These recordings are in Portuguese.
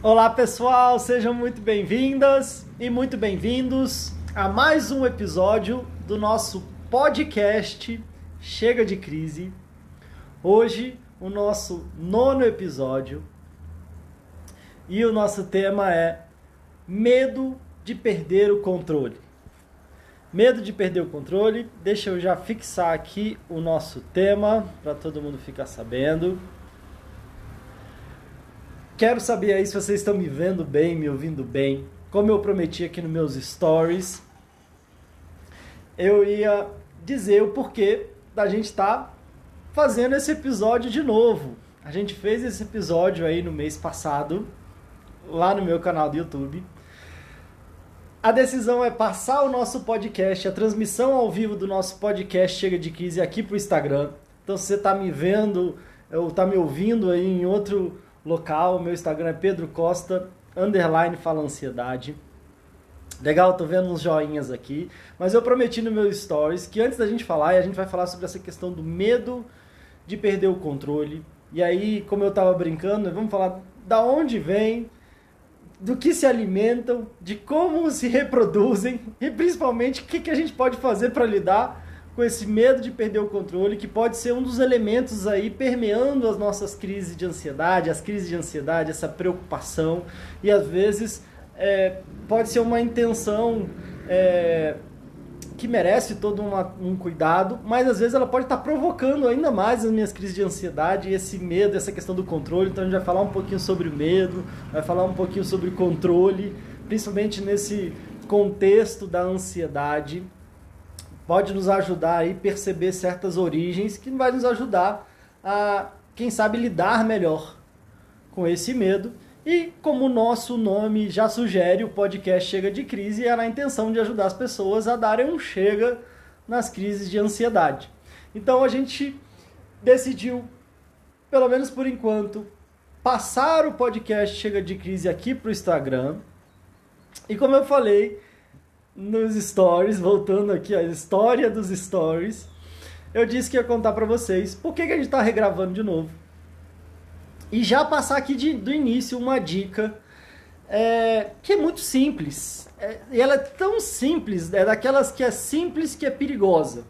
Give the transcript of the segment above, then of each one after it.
Olá pessoal, sejam muito bem-vindas e muito bem-vindos a mais um episódio do nosso podcast Chega de Crise. Hoje, o nosso 9º episódio e o nosso tema é medo de perder o controle. Medo de perder o controle, deixa eu já fixar aqui o nosso tema para todo mundo ficar sabendo. Quero saber aí se vocês estão me vendo bem, me ouvindo bem. Como eu prometi aqui nos meus stories, eu ia dizer o porquê da gente estar fazendo esse episódio de novo. A gente fez esse episódio aí no mês passado, lá no meu canal do YouTube. A decisão é passar o nosso podcast, a transmissão ao vivo do nosso podcast Chega de Crise aqui para o Instagram. Então se você está me vendo ou está me ouvindo aí em outro local, meu Instagram é Pedro Costa, _fala ansiedade. Legal, tô vendo uns joinhas aqui. Mas eu prometi no meu stories que antes da gente falar, e a gente vai falar sobre essa questão do medo de perder o controle. E aí, como eu tava brincando, vamos falar da onde vem, do que se alimentam, de como se reproduzem e principalmente o que a gente pode fazer para lidar com esse medo de perder o controle, que pode ser um dos elementos aí permeando as nossas crises de ansiedade, essa preocupação, e às vezes pode ser uma intenção que merece todo um cuidado, mas às vezes ela pode estar provocando ainda mais as minhas crises de ansiedade e esse medo, essa questão do controle. Então a gente vai falar um pouquinho sobre o medo, vai falar um pouquinho sobre o controle, principalmente nesse contexto da ansiedade. Pode nos ajudar a perceber certas origens que vai nos ajudar a, quem sabe, lidar melhor com esse medo. E como o nosso nome já sugere, o podcast Chega de Crise é na intenção de ajudar as pessoas a darem um chega nas crises de ansiedade. Então a gente decidiu, pelo menos por enquanto, passar o podcast Chega de Crise aqui para o Instagram. E como eu falei nos stories, voltando aqui à história dos stories, eu disse que ia contar para vocês por que a gente está regravando de novo. E já passar aqui do início uma dica que é muito simples. E ela é tão simples, é daquelas que é simples que é perigosa.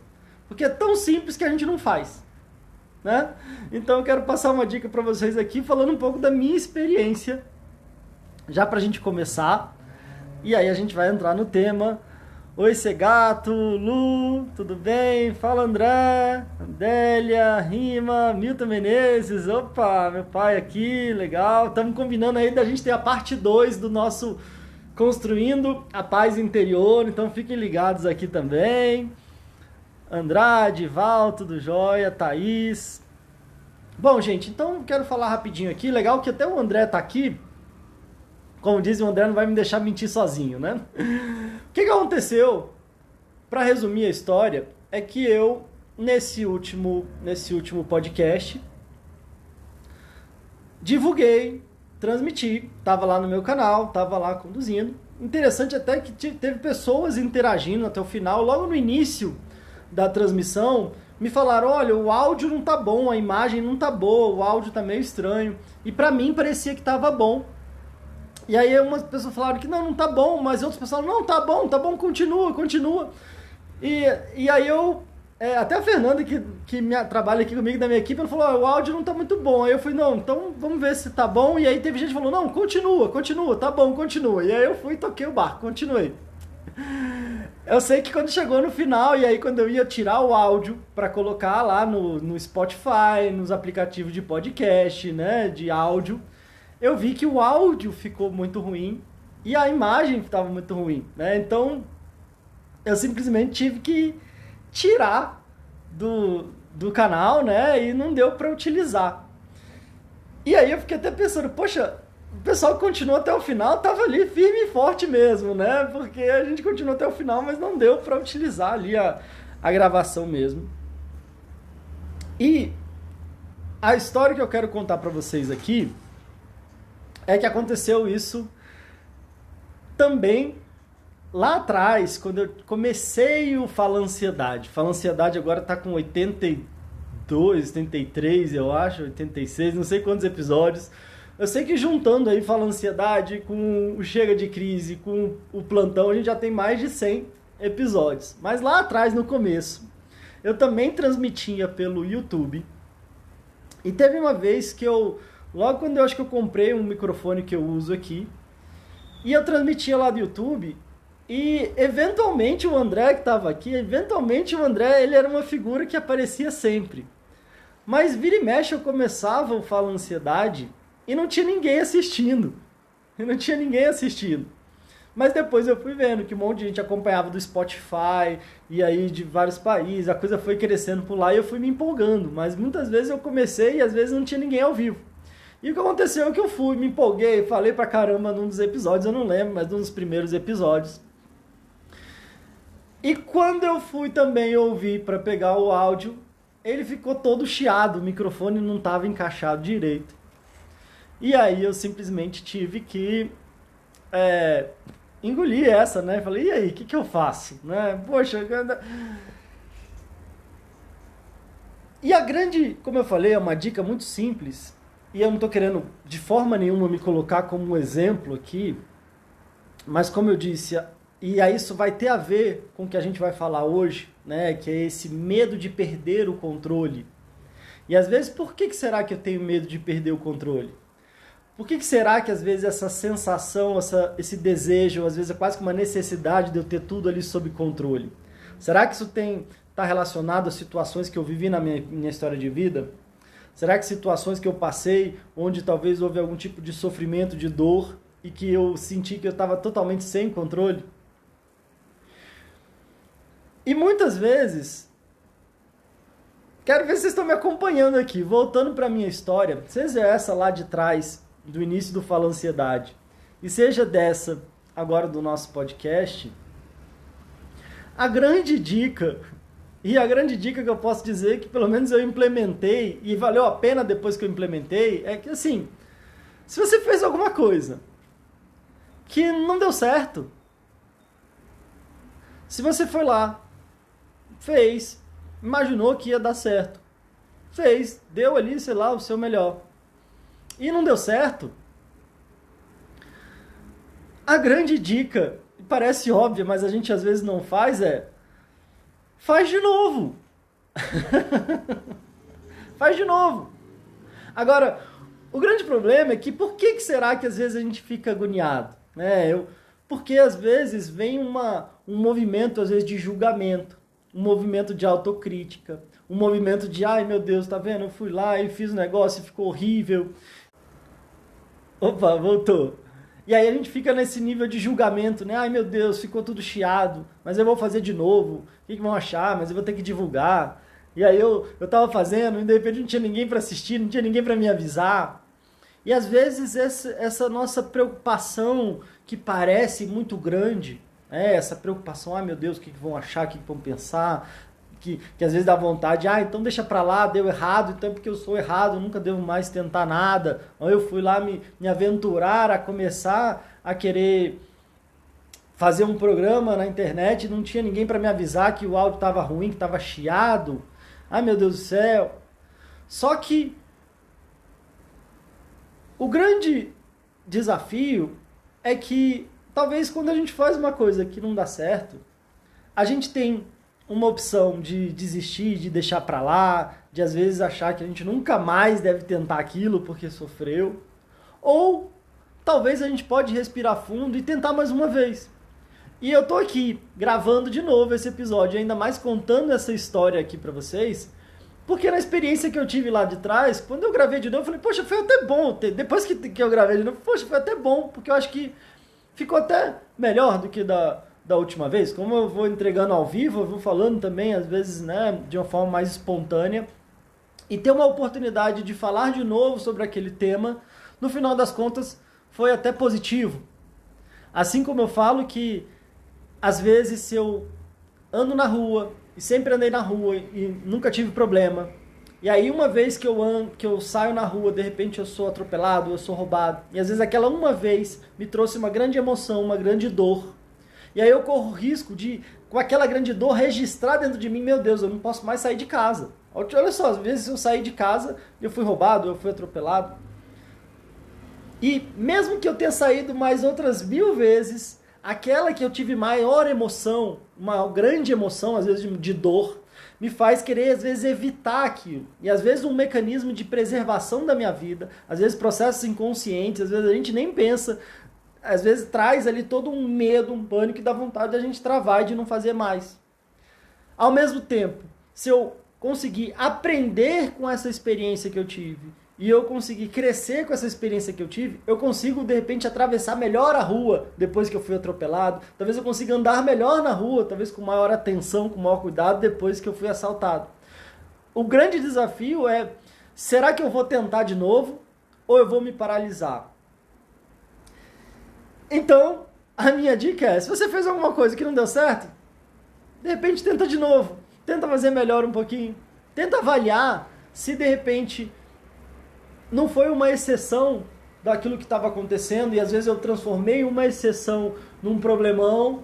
Porque é tão simples que a gente não faz. Né? Então eu quero passar uma dica para vocês aqui, falando um pouco da minha experiência, já para a gente começar. E aí a gente vai entrar no tema. Oi, Segato, Lu, tudo bem? Fala, André, Adélia, Rima, Milton Menezes. Opa, meu pai aqui, legal. Estamos combinando aí da gente ter a parte 2 do nosso Construindo a Paz Interior. Então fiquem ligados aqui também. Andrade, Val, tudo jóia, Thaís. Bom, gente, então quero falar rapidinho aqui. Legal que até o André tá aqui. Como diz, o André não vai me deixar mentir sozinho, né? O que aconteceu, para resumir a história, é que eu, nesse último podcast, divulguei, transmiti, estava lá no meu canal, estava lá conduzindo. Interessante até que teve pessoas interagindo até o final. Logo no início da transmissão, me falaram, olha, o áudio não tá bom, a imagem não tá boa, o áudio tá meio estranho. E para mim parecia que tava bom. E aí umas pessoas falaram que não tá bom, mas outras pessoas falaram, não, tá bom, continua. E aí até a Fernanda, que trabalha aqui comigo da minha equipe, ela falou, o áudio não tá muito bom. Aí eu falei, não, então vamos ver se tá bom. E aí teve gente que falou, não, continua, tá bom, continua. E aí eu fui e toquei o barco, continuei. Eu sei que quando chegou no final, e aí quando eu ia tirar o áudio para colocar lá no Spotify, nos aplicativos de podcast, né, de áudio, eu vi que o áudio ficou muito ruim e a imagem estava muito ruim, né? Então, eu simplesmente tive que tirar do canal, né? E não deu para utilizar. E aí eu fiquei até pensando, poxa, o pessoal que continuou até o final estava ali firme e forte mesmo, né? Porque a gente continuou até o final, mas não deu para utilizar ali a gravação mesmo. E a história que eu quero contar para vocês aqui é que aconteceu isso também lá atrás, quando eu comecei o Fala Ansiedade. Fala Ansiedade agora está com 82, 83, eu acho, 86, não sei quantos episódios, Eu sei que juntando aí Fala Ansiedade com o Chega de Crise, com o Plantão, a gente já tem mais de 100 episódios. Mas lá atrás, no começo, eu também transmitia pelo YouTube. E teve uma vez que logo quando eu acho que eu comprei um microfone que eu uso aqui, e eu transmitia lá do YouTube, e eventualmente o André que estava aqui, ele era uma figura que aparecia sempre. Mas vira e mexe eu começava o Fala Ansiedade e não tinha ninguém assistindo. Mas depois eu fui vendo que um monte de gente acompanhava do Spotify e aí de vários países, a coisa foi crescendo por lá e eu fui me empolgando. Mas muitas vezes eu comecei e às vezes não tinha ninguém ao vivo. E o que aconteceu é que eu fui, me empolguei, falei pra caramba num dos episódios, eu não lembro, mas num dos primeiros episódios. E quando eu fui também ouvir para pegar o áudio, ele ficou todo chiado, o microfone não estava encaixado direito. E aí eu simplesmente tive que engolir essa, né? Falei, e aí, o que eu faço? Né? Poxa... E a grande, como eu falei, é uma dica muito simples, e eu não estou querendo de forma nenhuma me colocar como um exemplo aqui, mas como eu disse, e aí isso vai ter a ver com o que a gente vai falar hoje, né? Que é esse medo de perder o controle. E às vezes, por que será que eu tenho medo de perder o controle? Por que será que às vezes essa sensação, esse desejo, às vezes é quase que uma necessidade de eu ter tudo ali sob controle? Será que isso está relacionado a situações que eu vivi na minha história de vida? Será que situações que eu passei, onde talvez houve algum tipo de sofrimento, de dor, e que eu senti que eu estava totalmente sem controle? E muitas vezes, quero ver se vocês estão me acompanhando aqui, voltando para a minha história, seja essa lá de trás, do início do Fala Ansiedade, e seja dessa agora do nosso podcast, a grande dica que eu posso dizer que pelo menos eu implementei, e valeu a pena depois que eu implementei, é que assim, se você fez alguma coisa que não deu certo, se você foi lá, fez, imaginou que ia dar certo, fez, deu ali, sei lá, o seu melhor, e não deu certo, a grande dica, parece óbvia, mas a gente às vezes não faz, faz de novo. Faz de novo. Agora, o grande problema é que por que será que às vezes a gente fica agoniado? Porque às vezes vem um movimento às vezes de julgamento, um movimento de autocrítica, um movimento de, ai meu Deus, tá vendo? Eu fui lá e fiz um negócio e ficou horrível. Opa, voltou. E aí a gente fica nesse nível de julgamento, né? Ai meu Deus, ficou tudo chiado, mas eu vou fazer de novo. O que vão achar? Mas eu vou ter que divulgar. E aí eu tava fazendo e de repente não tinha ninguém para assistir, não tinha ninguém para me avisar. E às vezes essa nossa preocupação que parece muito grande, essa preocupação, ai meu Deus, o que vão achar, o que vão pensar, que às vezes dá vontade, então deixa pra lá, deu errado, então porque eu sou errado, eu nunca devo mais tentar nada, ou eu fui lá me aventurar a começar a querer fazer um programa na internet, não tinha ninguém para me avisar que o áudio estava ruim, que estava chiado, ai meu Deus do céu. Só que o grande desafio é que talvez quando a gente faz uma coisa que não dá certo, a gente tem uma opção de desistir, de deixar pra lá, de às vezes achar que a gente nunca mais deve tentar aquilo porque sofreu. Ou talvez a gente pode respirar fundo e tentar mais uma vez. E eu tô aqui gravando de novo esse episódio, ainda mais contando essa história aqui pra vocês, porque na experiência que eu tive lá de trás, quando eu gravei de novo, eu falei, poxa, foi até bom. Depois que eu gravei de novo, poxa, foi até bom, porque eu acho que ficou até melhor do que da última vez. Como eu vou entregando ao vivo, eu vou falando também, às vezes, né, de uma forma mais espontânea, e ter uma oportunidade de falar de novo sobre aquele tema, no final das contas, foi até positivo. Assim como eu falo que, às vezes, se eu ando na rua, e sempre andei na rua, e nunca tive problema, e aí uma vez que eu saio na rua, de repente eu sou atropelado, eu sou roubado, e às vezes aquela uma vez me trouxe uma grande emoção, uma grande dor, e aí eu corro o risco de, com aquela grande dor, registrar dentro de mim, meu Deus, eu não posso mais sair de casa. Olha só, às vezes eu saí de casa, eu fui roubado, eu fui atropelado. E mesmo que eu tenha saído mais outras 1000 vezes, aquela que eu tive maior emoção, uma grande emoção, às vezes de dor, me faz querer, às vezes, evitar aquilo. E, às vezes, um mecanismo de preservação da minha vida, às vezes, processos inconscientes, às vezes, a gente nem pensa, às vezes, traz ali todo um medo, um pânico, e dá vontade de a gente travar e de não fazer mais. Ao mesmo tempo, se eu conseguir aprender com essa experiência que eu tive, e eu conseguir crescer com essa experiência que eu tive, eu consigo, de repente, atravessar melhor a rua depois que eu fui atropelado. Talvez eu consiga andar melhor na rua, talvez com maior atenção, com maior cuidado, depois que eu fui assaltado. O grande desafio é, será que eu vou tentar de novo ou eu vou me paralisar? Então, a minha dica é, se você fez alguma coisa que não deu certo, de repente tenta de novo, tenta fazer melhor um pouquinho, tenta avaliar se de repente não foi uma exceção daquilo que estava acontecendo, e às vezes eu transformei uma exceção num problemão.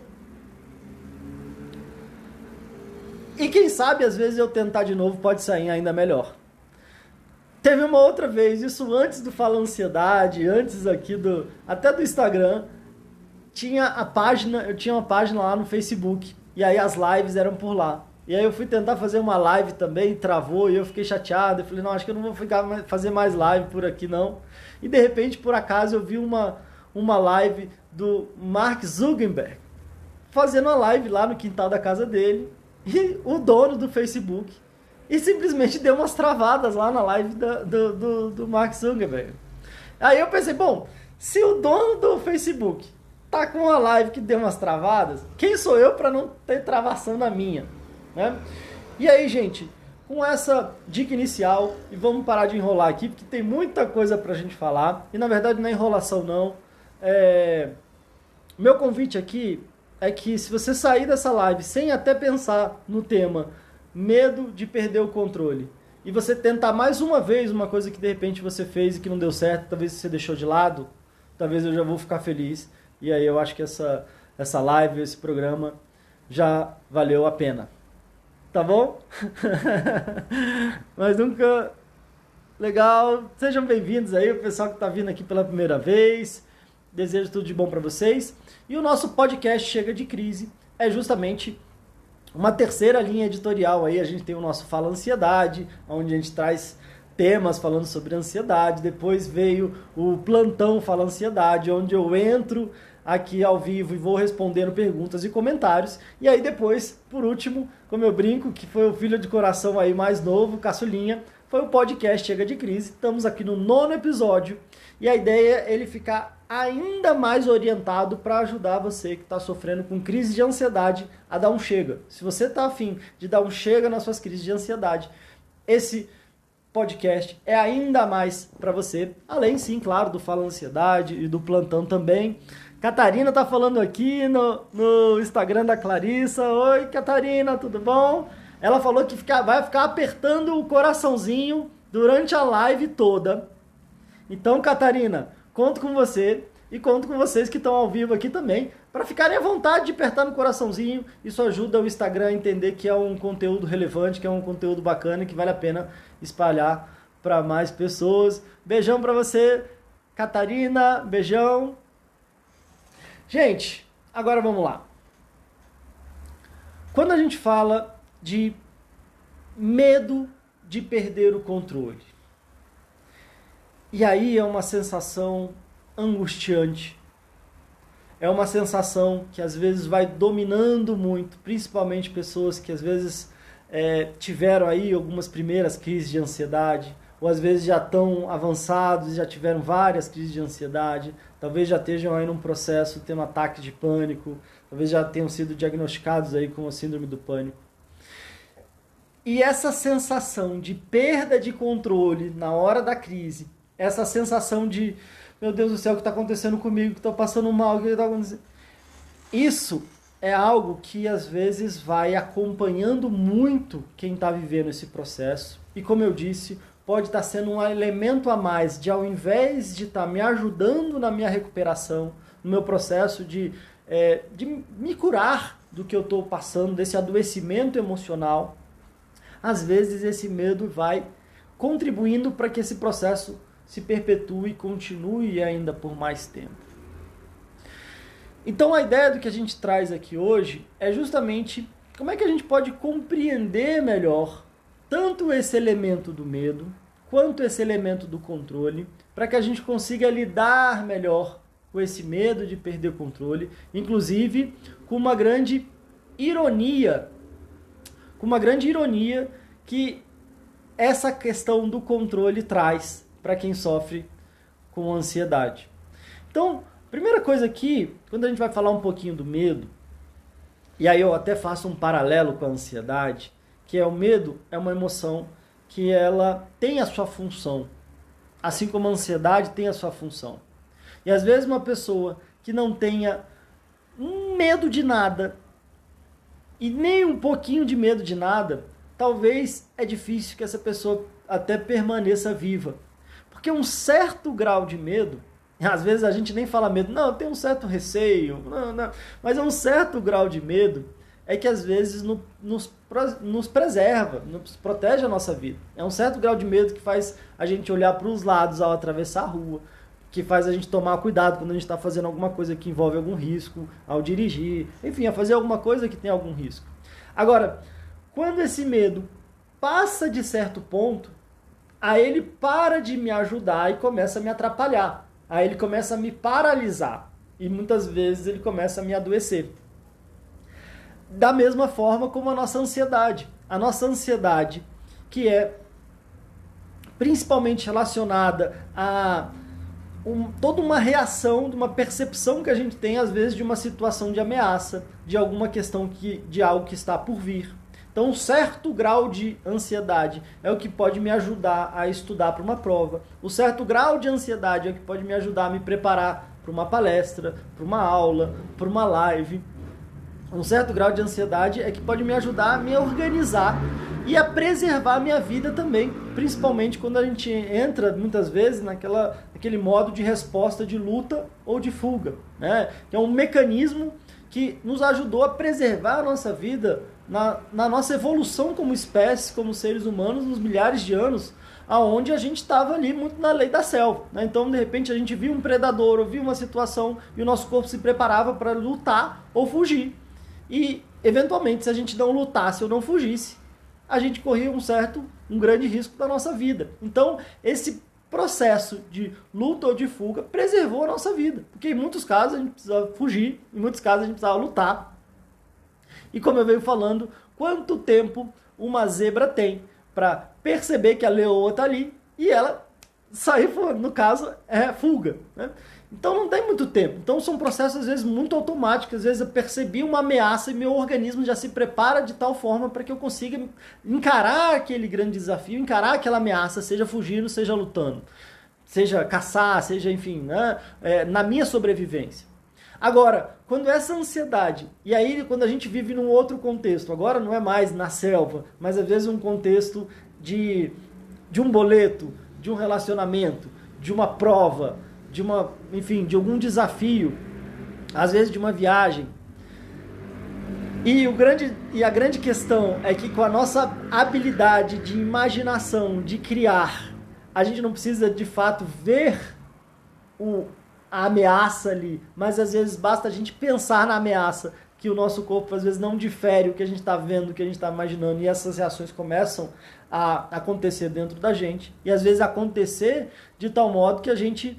E quem sabe, às vezes, eu tentar de novo pode sair ainda melhor. Teve uma outra vez, isso antes do Fala Ansiedade, antes aqui até do Instagram, eu tinha uma página lá no Facebook, e aí as lives eram por lá. E aí eu fui tentar fazer uma live também, travou, e eu fiquei chateado. Eu falei, não, acho que eu não vou fazer mais live por aqui, não. E de repente, por acaso, eu vi uma live do Mark Zuckerberg, fazendo uma live lá no quintal da casa dele, e o dono do Facebook, e simplesmente deu umas travadas lá na live do Mark Zuckerberg. Aí eu pensei, bom, se o dono do Facebook tá com uma live que deu umas travadas, quem sou eu para não ter travação na minha? Né? E aí, gente, com essa dica inicial, e vamos parar de enrolar aqui, porque tem muita coisa pra gente falar, e na verdade não é enrolação não, meu convite aqui é que se você sair dessa live sem até pensar no tema medo de perder o controle, e você tentar mais uma vez uma coisa que de repente você fez e que não deu certo, talvez você deixou de lado, talvez eu já vou ficar feliz, e aí eu acho que essa live, esse programa já valeu a pena. Tá bom? Mas nunca... Legal. Sejam bem-vindos aí, o pessoal que está vindo aqui pela primeira vez. Desejo tudo de bom para vocês. E o nosso podcast Chega de Crise é justamente uma terceira linha editorial aí. A gente tem o nosso Fala Ansiedade, onde a gente traz temas falando sobre ansiedade. Depois veio o Plantão Fala Ansiedade, onde eu entro aqui ao vivo e vou respondendo perguntas e comentários. E aí depois, por último, como eu brinco, que foi o filho de coração aí mais novo, caçulinha, foi o podcast Chega de Crise. Estamos aqui no 9º episódio e a ideia é ele ficar ainda mais orientado para ajudar você que está sofrendo com crise de ansiedade a dar um chega. Se você está afim de dar um chega nas suas crises de ansiedade, esse podcast é ainda mais para você. Além, sim, claro, do Fala Ansiedade e do Plantão também. Catarina tá falando aqui no Instagram da Clarissa. Oi, Catarina, tudo bom? Ela falou que vai ficar apertando o coraçãozinho durante a live toda. Então, Catarina, conto com você e conto com vocês que estão ao vivo aqui também, para ficarem à vontade de apertar no coraçãozinho. Isso ajuda o Instagram a entender que é um conteúdo relevante, que é um conteúdo bacana, que vale a pena espalhar para mais pessoas. Beijão para você, Catarina, beijão. Gente, agora vamos lá. Quando a gente fala de medo de perder o controle, e aí é uma sensação angustiante, é uma sensação que às vezes vai dominando muito, principalmente pessoas que às vezes tiveram aí algumas primeiras crises de ansiedade, ou às vezes já estão avançados e já tiveram várias crises de ansiedade, talvez já estejam aí num processo, tendo ataque de pânico, talvez já tenham sido diagnosticados aí com a síndrome do pânico. E essa sensação de perda de controle na hora da crise, essa sensação de, meu Deus do céu, o que está acontecendo comigo, que estou passando mal, o que está acontecendo? Isso é algo que às vezes vai acompanhando muito quem está vivendo esse processo. E como eu disse, pode estar sendo um elemento a mais de, ao invés de estar me ajudando na minha recuperação, no meu processo de me curar do que eu estou passando, desse adoecimento emocional, às vezes esse medo vai contribuindo para que esse processo se perpetue e continue ainda por mais tempo. Então a ideia do que a gente traz aqui hoje é justamente como é que a gente pode compreender melhor tanto esse elemento do medo quanto esse elemento do controle, para que a gente consiga lidar melhor com esse medo de perder o controle, inclusive com uma grande ironia que essa questão do controle traz para quem sofre com ansiedade. Então, primeira coisa aqui, quando a gente vai falar um pouquinho do medo, e aí eu até faço um paralelo com a ansiedade, que é o medo é uma emoção que ela tem a sua função, assim como a ansiedade tem a sua função. E às vezes uma pessoa que não tenha medo de nada, e nem um pouquinho de medo de nada, talvez é difícil que essa pessoa até permaneça viva. Porque um certo grau de medo, às vezes a gente nem fala medo, não, tem um certo receio, não, mas é um certo grau de medo é que às vezes nos preserva, nos protege a nossa vida. É um certo grau de medo que faz a gente olhar para os lados ao atravessar a rua, que faz a gente tomar cuidado quando a gente está fazendo alguma coisa que envolve algum risco, ao dirigir, enfim, a fazer alguma coisa que tem algum risco. Agora, quando esse medo passa de certo ponto, aí ele para de me ajudar e começa a me atrapalhar. Aí ele começa a me paralisar e muitas vezes ele começa a me adoecer. Da mesma forma como a nossa ansiedade. A nossa ansiedade, que é principalmente relacionada a toda uma reação, de uma percepção que a gente tem, às vezes, de uma situação de ameaça, de alguma questão de algo que está por vir. Então, um certo grau de ansiedade é o que pode me ajudar a estudar para uma prova. Um certo grau de ansiedade é o que pode me ajudar a me preparar para uma palestra, para uma aula, para uma live. Um certo grau de ansiedade é que pode me ajudar a me organizar e a preservar a minha vida também, principalmente quando a gente entra, muitas vezes, naquele modo de resposta de luta ou de fuga, né? Que é um mecanismo que nos ajudou a preservar a nossa vida na nossa evolução como espécie, como seres humanos, nos milhares de anos, aonde a gente estava ali muito na lei da selva, né? Então, de repente, a gente via um predador ou via uma situação e o nosso corpo se preparava para lutar ou fugir. E, eventualmente, se a gente não lutasse ou não fugisse, a gente corria um grande risco da nossa vida. Então, esse processo de luta ou de fuga preservou a nossa vida. Porque em muitos casos a gente precisava fugir, em muitos casos a gente precisava lutar. E como eu venho falando, quanto tempo uma zebra tem para perceber que a leoa está ali e ela sair, no caso, é fuga, né? Então não tem muito tempo. Então são processos às vezes muito automáticos. Às vezes eu percebi uma ameaça e meu organismo já se prepara de tal forma para que eu consiga encarar aquele grande desafio, encarar aquela ameaça, seja fugindo, seja lutando, seja caçar, seja, enfim, né? Na minha sobrevivência. Agora, quando essa ansiedade, e aí quando a gente vive num outro contexto, agora não é mais na selva, mas às vezes um contexto de um boleto, de um relacionamento, de uma prova, de algum desafio, às vezes de uma viagem. E a grande questão é que com a nossa habilidade de imaginação, de criar, a gente não precisa de fato ver a ameaça ali, mas às vezes basta a gente pensar na ameaça, que o nosso corpo às vezes não difere o que a gente está vendo, o que a gente está imaginando, e essas reações começam a acontecer dentro da gente, e às vezes acontecer de tal modo que a gente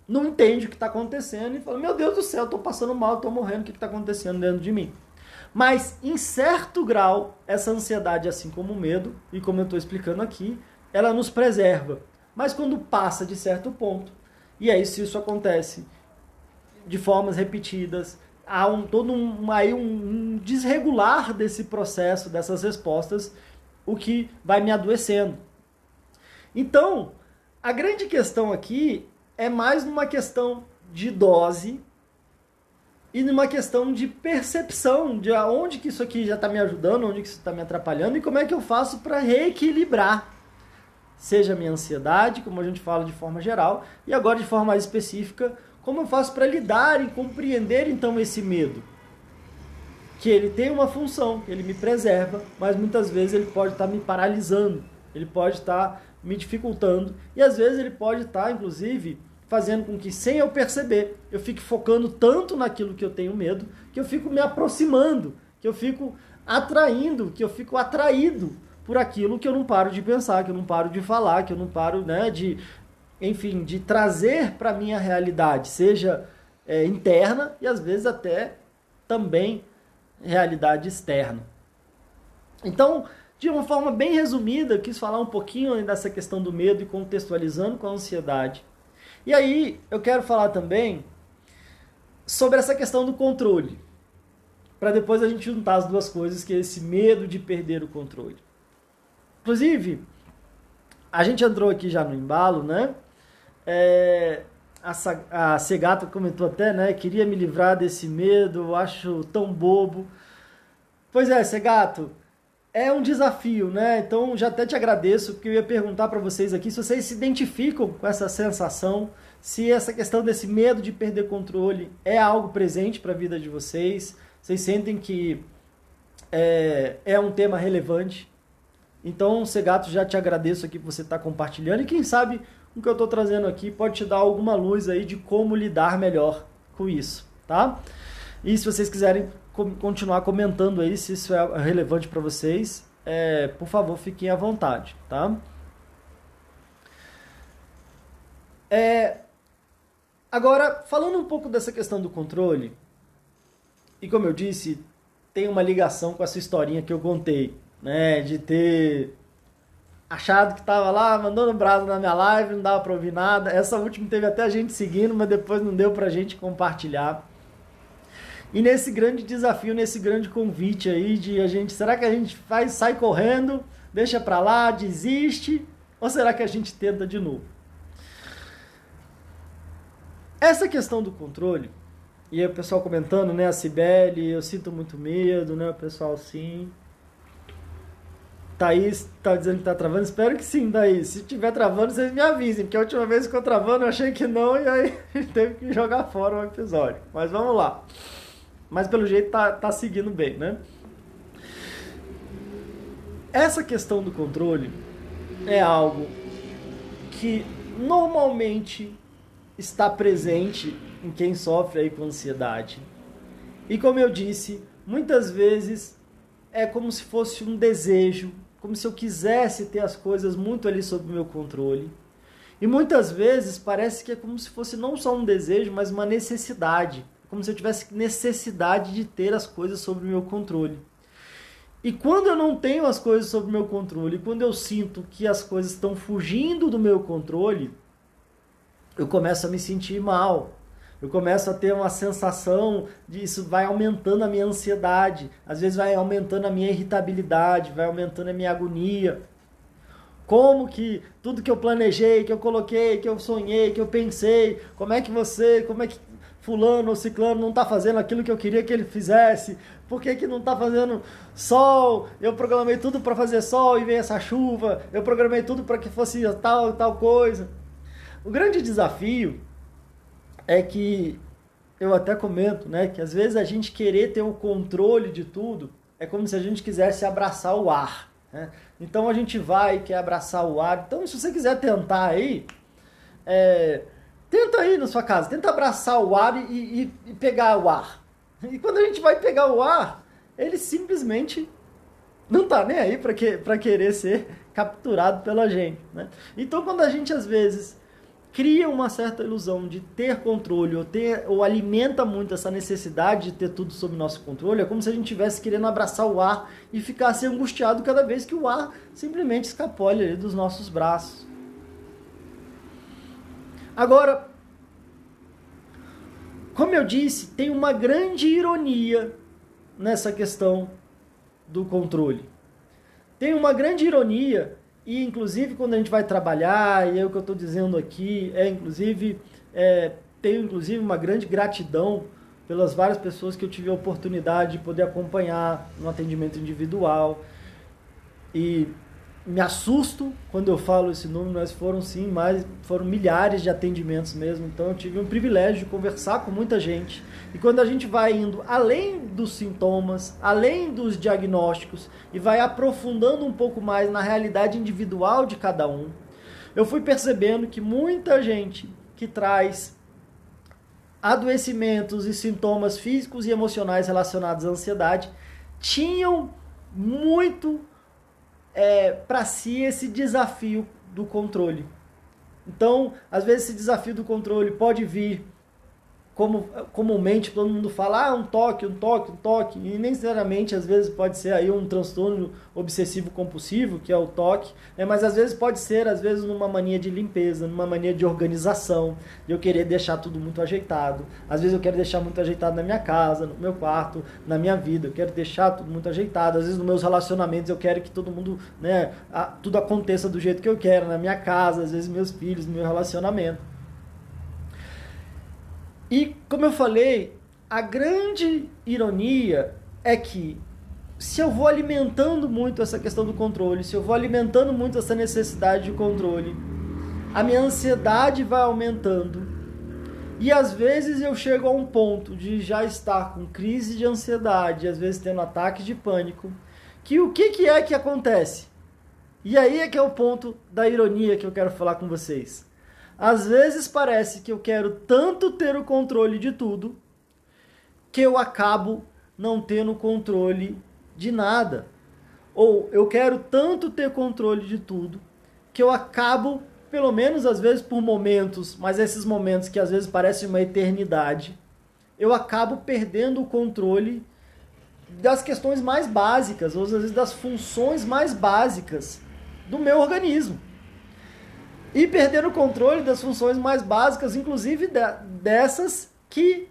não entende o que está acontecendo e fala, meu Deus do céu, estou passando mal, estou morrendo, o que está acontecendo dentro de mim? Mas em certo grau, essa ansiedade, assim como o medo, e como eu estou explicando aqui, ela nos preserva, mas quando passa de certo ponto, e aí se isso acontece de formas repetidas, há todo um desregular desse processo, dessas respostas, o que vai me adoecendo. Então, a grande questão aqui é mais numa questão de dose e numa questão de percepção de aonde que isso aqui já está me ajudando, onde que isso está me atrapalhando e como é que eu faço para reequilibrar. Seja a minha ansiedade, como a gente fala de forma geral, e agora de forma mais específica, como eu faço para lidar e compreender então esse medo? Que ele tem uma função, ele me preserva, mas muitas vezes ele pode estar me paralisando, ele pode estar me dificultando, e às vezes ele pode estar, inclusive, fazendo com que, sem eu perceber, eu fique focando tanto naquilo que eu tenho medo, que eu fico me aproximando, que eu fico atraindo, que eu fico atraído por aquilo que eu não paro de pensar, que eu não paro de falar, que eu não paro, né, de trazer para a minha realidade, seja interna e às vezes até também realidade externa. Então, de uma forma bem resumida, eu quis falar um pouquinho dessa questão do medo e contextualizando com a ansiedade. E aí, eu quero falar também sobre essa questão do controle, para depois a gente juntar as duas coisas, que é esse medo de perder o controle. Inclusive, a gente entrou aqui já no embalo, né? A Segata comentou até, né? Queria me livrar desse medo, eu acho tão bobo. Pois é, Segato, é um desafio, né? Então já até te agradeço, porque eu ia perguntar para vocês aqui se vocês se identificam com essa sensação, se essa questão desse medo de perder controle é algo presente para a vida de vocês, vocês sentem que é um tema relevante. Então, Segato, já te agradeço aqui por você estar compartilhando, e quem sabe o que eu estou trazendo aqui pode te dar alguma luz aí de como lidar melhor com isso, tá? E se vocês quiserem continuar comentando aí, se isso é relevante para vocês, por favor, fiquem à vontade, tá? Agora, falando um pouco dessa questão do controle, e como eu disse, tem uma ligação com essa historinha que eu contei, né, de ter achado que estava lá mandando brasa na minha live, não dava para ouvir nada. Essa última teve até a gente seguindo, mas depois não deu pra gente compartilhar. E nesse grande desafio, nesse grande convite aí de será que a gente sai correndo, deixa pra lá, desiste, ou será que a gente tenta de novo? Essa questão do controle, e aí o pessoal comentando, né, a Cibele, eu sinto muito medo, né, o pessoal sim. Thaís tá dizendo que tá travando, espero que sim, Thaís. Se tiver travando, vocês me avisem, porque a última vez que ficou travando eu achei que não, e aí a gente teve que jogar fora o episódio. Mas vamos lá. Mas pelo jeito tá seguindo bem, né? Essa questão do controle é algo que normalmente está presente em quem sofre aí com ansiedade. E como eu disse, muitas vezes é como se fosse um desejo, como se eu quisesse ter as coisas muito ali sob o meu controle. E muitas vezes parece que é como se fosse não só um desejo, mas uma necessidade. Como se eu tivesse necessidade de ter as coisas sob o meu controle. E quando eu não tenho as coisas sob o meu controle, quando eu sinto que as coisas estão fugindo do meu controle, eu começo a me sentir mal. Eu começo a ter uma sensação de isso vai aumentando a minha ansiedade, às vezes vai aumentando a minha irritabilidade, vai aumentando a minha agonia. Como que tudo que eu planejei, que eu coloquei, que eu sonhei, que eu pensei, como é que fulano ou ciclano não está fazendo aquilo que eu queria que ele fizesse? Por que não está fazendo sol? Eu programei tudo para fazer sol e veio essa chuva. Eu programei tudo para que fosse tal coisa. O grande desafio é que, eu até comento, né, que às vezes a gente querer ter o controle de tudo é como se a gente quisesse abraçar o ar, né? Então a gente vai e quer abraçar o ar. Então se você quiser tentar aí, tenta aí na sua casa, tenta abraçar o ar e pegar o ar. E quando a gente vai pegar o ar, ele simplesmente não tá nem aí para querer ser capturado pela gente, né? Então quando a gente às vezes cria uma certa ilusão de ter controle ou alimenta muito essa necessidade de ter tudo sob nosso controle, é como se a gente estivesse querendo abraçar o ar e ficasse angustiado cada vez que o ar simplesmente escapole ali dos nossos braços. Agora, como eu disse, tem uma grande ironia nessa questão do controle. Tem uma grande ironia. E, inclusive, quando a gente vai trabalhar, e é o que eu estou dizendo aqui, tenho, inclusive, uma grande gratidão pelas várias pessoas que eu tive a oportunidade de poder acompanhar no atendimento individual. E me assusto quando eu falo esse número, mas foram milhares de atendimentos mesmo. Então, eu tive um privilégio de conversar com muita gente. E quando a gente vai indo além dos sintomas, além dos diagnósticos, e vai aprofundando um pouco mais na realidade individual de cada um, eu fui percebendo que muita gente que traz adoecimentos e sintomas físicos e emocionais relacionados à ansiedade tinham muito para si esse desafio do controle. Então, às vezes esse desafio do controle pode vir, como comumente todo mundo fala, um toque, e nem necessariamente às vezes pode ser aí um transtorno obsessivo compulsivo, que é o toque, né? Mas às vezes pode ser, às vezes numa mania de limpeza, numa mania de organização, de eu querer deixar tudo muito ajeitado. Às vezes eu quero deixar muito ajeitado na minha casa, no meu quarto, na minha vida, eu quero deixar tudo muito ajeitado. Às vezes nos meus relacionamentos eu quero que todo mundo, né, tudo aconteça do jeito que eu quero, na minha casa, às vezes meus filhos, no meu relacionamento. E, como eu falei, a grande ironia é que se eu vou alimentando muito essa questão do controle, se eu vou alimentando muito essa necessidade de controle, a minha ansiedade vai aumentando. E às vezes eu chego a um ponto de já estar com crise de ansiedade, às vezes tendo ataques de pânico, que o que é que acontece? E aí é que é o ponto da ironia que eu quero falar com vocês. Às vezes parece que eu quero tanto ter o controle de tudo que eu acabo não tendo controle de nada. Ou eu quero tanto ter controle de tudo que eu acabo, pelo menos às vezes por momentos, mas esses momentos que às vezes parecem uma eternidade, eu acabo perdendo o controle das questões mais básicas, ou às vezes das funções mais básicas do meu organismo. E perder o controle das funções mais básicas, inclusive dessas que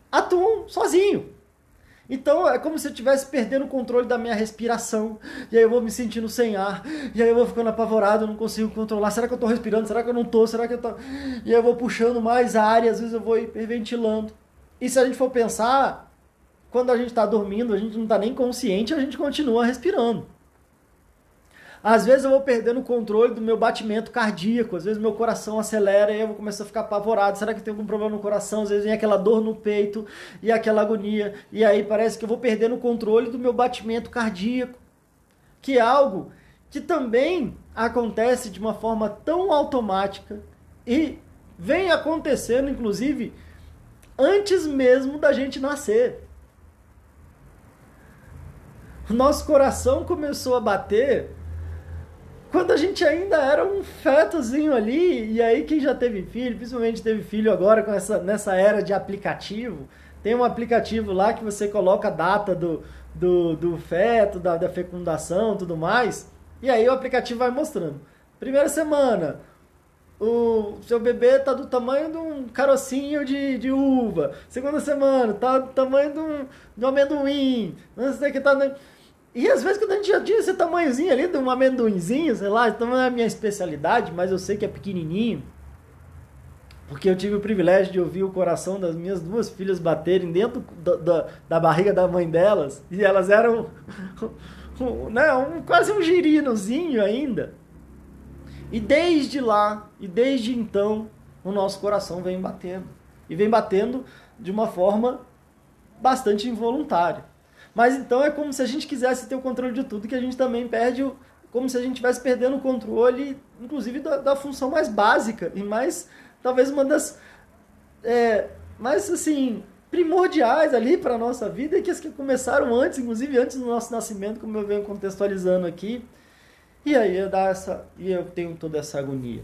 atuam sozinho. Então é como se eu estivesse perdendo o controle da minha respiração, e aí eu vou me sentindo sem ar, e aí eu vou ficando apavorado, eu não consigo controlar, será que eu estou respirando, será que eu não estou, será que eu estou... E aí eu vou puxando mais ar, e às vezes eu vou hiperventilando. E se a gente for pensar, quando a gente está dormindo, a gente não está nem consciente, a gente continua respirando. Às vezes eu vou perdendo o controle do meu batimento cardíaco, às vezes meu coração acelera e eu vou começar a ficar apavorado. Será que tem algum problema no coração? Às vezes vem aquela dor no peito e aquela agonia. E aí parece que eu vou perdendo o controle do meu batimento cardíaco, que é algo que também acontece de uma forma tão automática e vem acontecendo, inclusive, antes mesmo da gente nascer. O nosso coração começou a bater quando a gente ainda era um fetozinho ali. E aí quem já teve filho, principalmente teve filho agora nessa era de aplicativo, tem um aplicativo lá que você coloca a data do feto, da fecundação e tudo mais, e aí o aplicativo vai mostrando. Primeira semana, o seu bebê tá do tamanho de um carocinho de uva. Segunda semana, tá do tamanho de um amendoim. Não sei o que tá... E às vezes quando a gente já tinha esse tamanhozinho ali, de um amendoinzinho, sei lá, então não é a minha especialidade, mas eu sei que é pequenininho, porque eu tive o privilégio de ouvir o coração das minhas duas filhas baterem dentro da barriga da mãe delas, e elas eram quase um girinozinho ainda. E desde lá, e desde então, o nosso coração vem batendo. E vem batendo de uma forma bastante involuntária. Mas então é como se a gente quisesse ter o controle de tudo, que a gente também perde, como se a gente estivesse perdendo o controle, inclusive da função mais básica, e mais, talvez uma das mais assim, primordiais ali para a nossa vida, e que as que começaram antes, inclusive antes do nosso nascimento, como eu venho contextualizando aqui. E aí eu tenho toda essa agonia.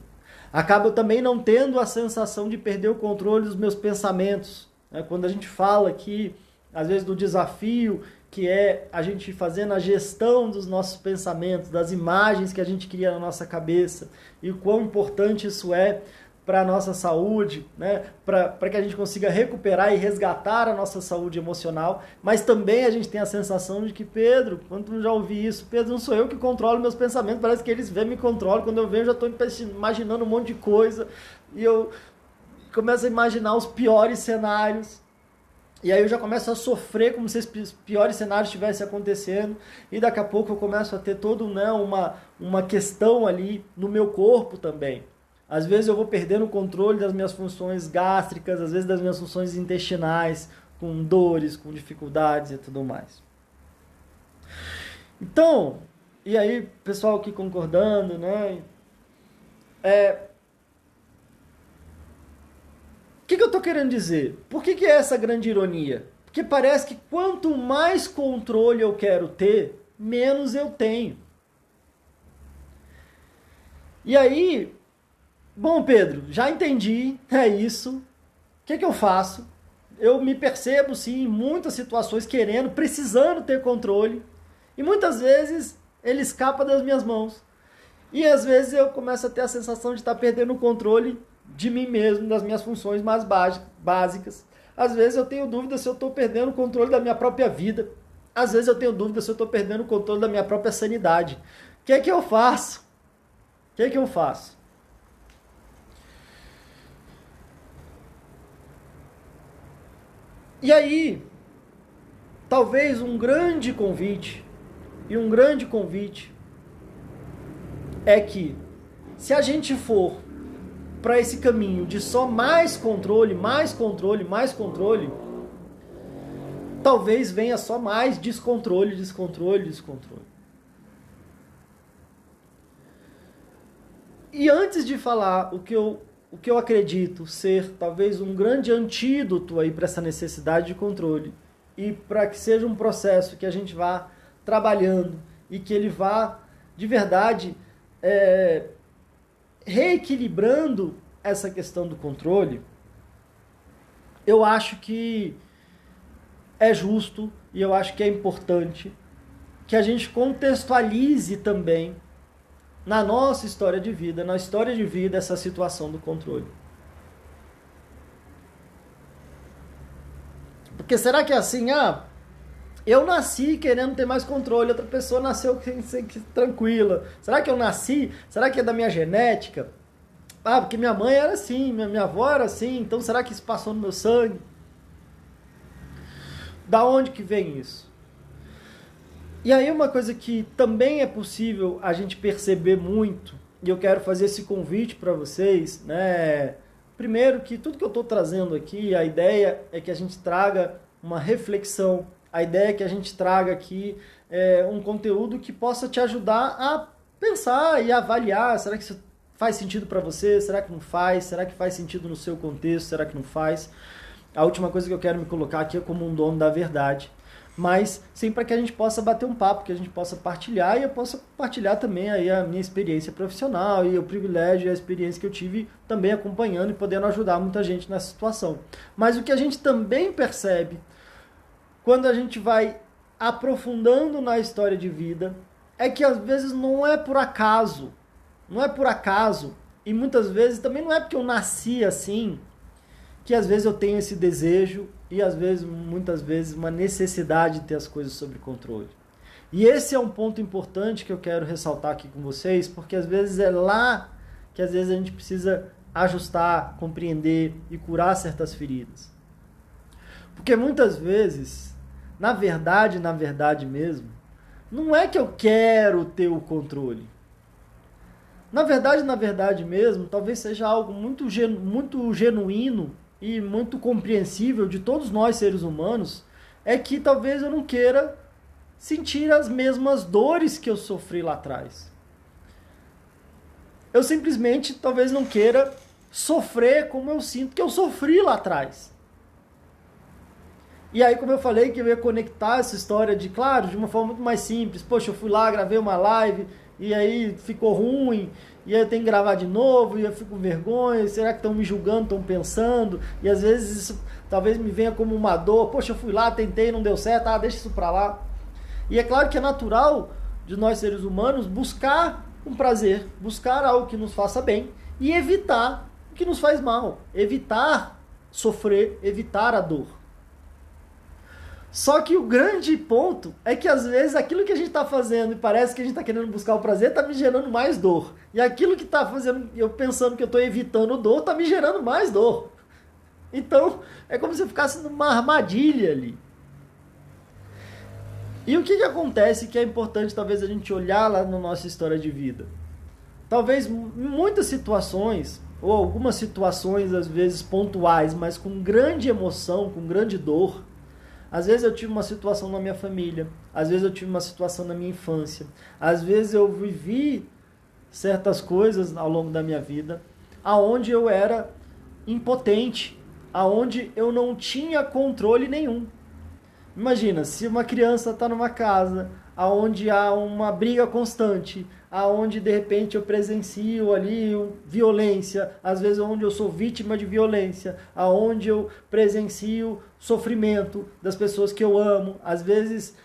Acabo também não tendo a sensação de perder o controle dos meus pensamentos. Né? Quando a gente fala aqui, às vezes, do desafio que é a gente fazendo a gestão dos nossos pensamentos, das imagens que a gente cria na nossa cabeça, e o quão importante isso é para a nossa saúde, né? Para que a gente consiga recuperar e resgatar a nossa saúde emocional, mas também a gente tem a sensação de que, Pedro, quando eu já ouvi isso, Pedro, não sou eu que controlo meus pensamentos, parece que eles vêm e me controlam, quando eu venho eu já estou imaginando um monte de coisa, e eu começo a imaginar os piores cenários, e aí eu já começo a sofrer como se os piores cenários estivessem acontecendo, e daqui a pouco eu começo a ter toda uma questão ali no meu corpo também. Às vezes eu vou perdendo o controle das minhas funções gástricas, às vezes das minhas funções intestinais, com dores, com dificuldades e tudo mais. Então, e aí pessoal aqui concordando, né? O que eu estou querendo dizer? Por que é essa grande ironia? Porque parece que quanto mais controle eu quero ter, menos eu tenho. E aí, bom, Pedro, já entendi, é isso. O que eu faço? Eu me percebo, sim, em muitas situações querendo, precisando ter controle. E muitas vezes ele escapa das minhas mãos. E às vezes eu começo a ter a sensação de estar perdendo o controle de mim mesmo, das minhas funções mais básicas. Às vezes eu tenho dúvida se eu estou perdendo o controle da minha própria vida. Às vezes eu tenho dúvida se eu estou perdendo o controle da minha própria sanidade. O que eu faço? O que eu faço? E aí, talvez um grande convite é que, se a gente for para esse caminho de só mais controle, talvez venha só mais descontrole. E antes de falar o que eu acredito ser talvez um grande antídoto aí para essa necessidade de controle, e para que seja um processo que a gente vá trabalhando e que ele vá, de verdade, reequilibrando essa questão do controle, eu acho que é justo e eu acho que é importante que a gente contextualize também na nossa história de vida, na história de vida, essa situação do controle. Porque será que é assim, eu nasci querendo ter mais controle, outra pessoa nasceu tranquila. Será que eu nasci? Será que é da minha genética? Porque minha mãe era assim, minha avó era assim, então será que isso passou no meu sangue? Da onde que vem isso? E aí uma coisa que também é possível a gente perceber muito, e eu quero fazer esse convite para vocês, né? Primeiro que tudo que eu estou trazendo aqui, a ideia é que a gente traga uma reflexão, a ideia é que a gente traga aqui um conteúdo que possa te ajudar a pensar e avaliar, será que isso faz sentido para você? Será que não faz? Será que faz sentido no seu contexto? Será que não faz? A última coisa que eu quero me colocar aqui é como um dono da verdade, mas sempre para que a gente possa bater um papo, que a gente possa partilhar, e eu possa partilhar também aí a minha experiência profissional e o privilégio e a experiência que eu tive também acompanhando e podendo ajudar muita gente nessa situação. Mas o que a gente também percebe quando a gente vai aprofundando na história de vida é que às vezes não é por acaso, e muitas vezes também não é porque eu nasci assim, que às vezes eu tenho esse desejo e às vezes, muitas vezes, uma necessidade de ter as coisas sob controle. E esse é um ponto importante que eu quero ressaltar aqui com vocês, porque às vezes é lá que às vezes a gente precisa ajustar, compreender e curar certas feridas. Porque muitas vezes, na verdade mesmo, não é que eu quero ter o controle. Na verdade mesmo, talvez seja algo muito genuíno e muito compreensível de todos nós seres humanos, é que talvez eu não queira sentir as mesmas dores que eu sofri lá atrás. Eu simplesmente talvez não queira sofrer como eu sinto que eu sofri lá atrás. E aí, como eu falei, que eu ia conectar essa história de uma forma muito mais simples. Poxa, eu fui lá, gravei uma live, e aí ficou ruim, e aí eu tenho que gravar de novo, e eu fico com vergonha, será que estão me julgando, estão pensando? E às vezes isso talvez me venha como uma dor, poxa, eu fui lá, tentei, não deu certo, deixa isso pra lá. E é claro que é natural de nós seres humanos buscar um prazer, buscar algo que nos faça bem, e evitar o que nos faz mal, evitar sofrer, evitar a dor. Só que o grande ponto é que às vezes aquilo que a gente está fazendo e parece que a gente está querendo buscar o prazer está me gerando mais dor. E aquilo que está fazendo, eu pensando que eu estou evitando dor, está me gerando mais dor. Então, é como se eu ficasse numa armadilha ali. E o que acontece que é importante talvez a gente olhar lá na nossa história de vida? Talvez muitas situações, ou algumas situações às vezes pontuais, mas com grande emoção, com grande dor. Às vezes eu tive uma situação na minha família, às vezes eu tive uma situação na minha infância, às vezes eu vivi certas coisas ao longo da minha vida, aonde eu era impotente, aonde eu não tinha controle nenhum. Imagina, se uma criança está numa casa aonde há uma briga constante, aonde de repente eu presencio ali violência, às vezes onde eu sou vítima de violência, aonde eu presencio sofrimento das pessoas que eu amo, às vezes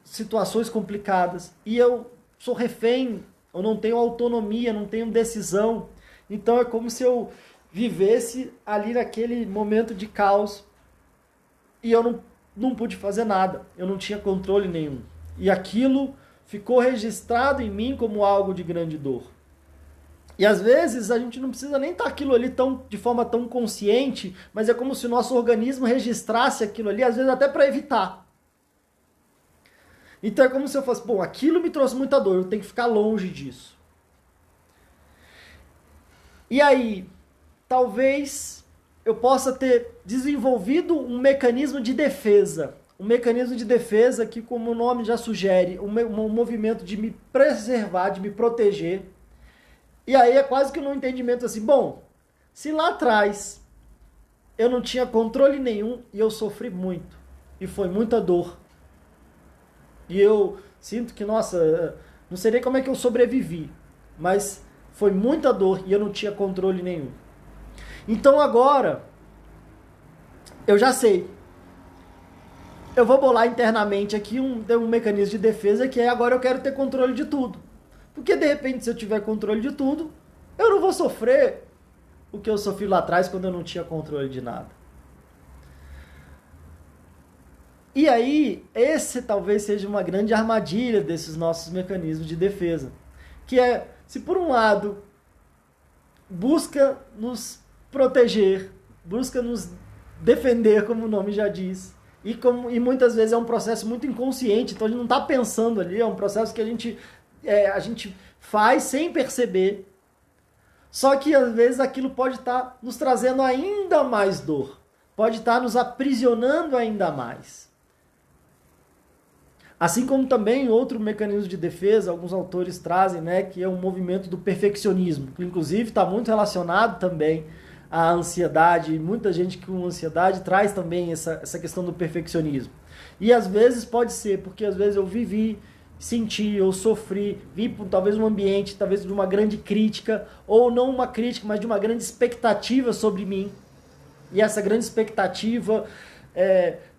situações complicadas, e eu sou refém, eu não tenho autonomia, não tenho decisão, então é como se eu vivesse ali naquele momento de caos e eu não pude fazer nada, eu não tinha controle nenhum. E aquilo ficou registrado em mim como algo de grande dor. E às vezes a gente não precisa nem estar aquilo ali de forma tão consciente, mas é como se o nosso organismo registrasse aquilo ali, às vezes até para evitar. Então é como se eu fosse, bom, aquilo me trouxe muita dor, eu tenho que ficar longe disso. E aí, talvez eu possa ter desenvolvido um mecanismo de defesa. Um mecanismo de defesa que, como o nome já sugere, um movimento de me preservar, de me proteger. E aí é quase que um entendimento assim, bom, se lá atrás eu não tinha controle nenhum e eu sofri muito, e foi muita dor, e eu sinto que, nossa, não sei nem como é que eu sobrevivi, mas foi muita dor e eu não tinha controle nenhum. Então agora, eu já sei. Eu vou bolar internamente aqui um mecanismo de defesa que é agora eu quero ter controle de tudo. Porque de repente, se eu tiver controle de tudo, eu não vou sofrer o que eu sofri lá atrás quando eu não tinha controle de nada. E aí, esse talvez seja uma grande armadilha desses nossos mecanismos de defesa. Que é, se por um lado, busca nos proteger, busca nos defender, como o nome já diz, e muitas vezes é um processo muito inconsciente, então a gente não está pensando ali, é um processo que a gente faz sem perceber, só que às vezes aquilo pode estar nos trazendo ainda mais dor, pode estar nos aprisionando ainda mais. Assim como também outro mecanismo de defesa, alguns autores trazem, né, que é um movimento do perfeccionismo, que inclusive está muito relacionado também à ansiedade, e muita gente com ansiedade traz também essa questão do perfeccionismo. E às vezes pode ser, porque às vezes eu vivi, senti, eu sofri, vi por talvez um ambiente, talvez de uma grande crítica, ou não uma crítica, mas de uma grande expectativa sobre mim. E essa grande expectativa